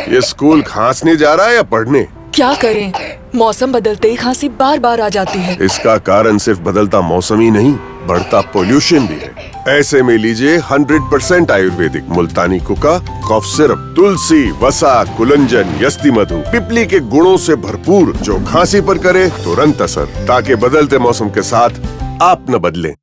ये स्कूल खांसने जा रहा है या पढ़ने? क्या करें, मौसम बदलते ही खांसी बार बार आ जाती है। इसका कारण सिर्फ बदलता मौसम ही नहीं, बढ़ता पोल्यूशन भी है। ऐसे में लीजिए 100% आयुर्वेदिक मुल्तानी कुका, कफ सिरप, तुलसी, वसा, कुलंजन, यस्ती मधु, पिपली के गुणों से भरपूर, जो खांसी पर करे तुरंत असर, ताकि बदलते मौसम के साथ आप न बदलें।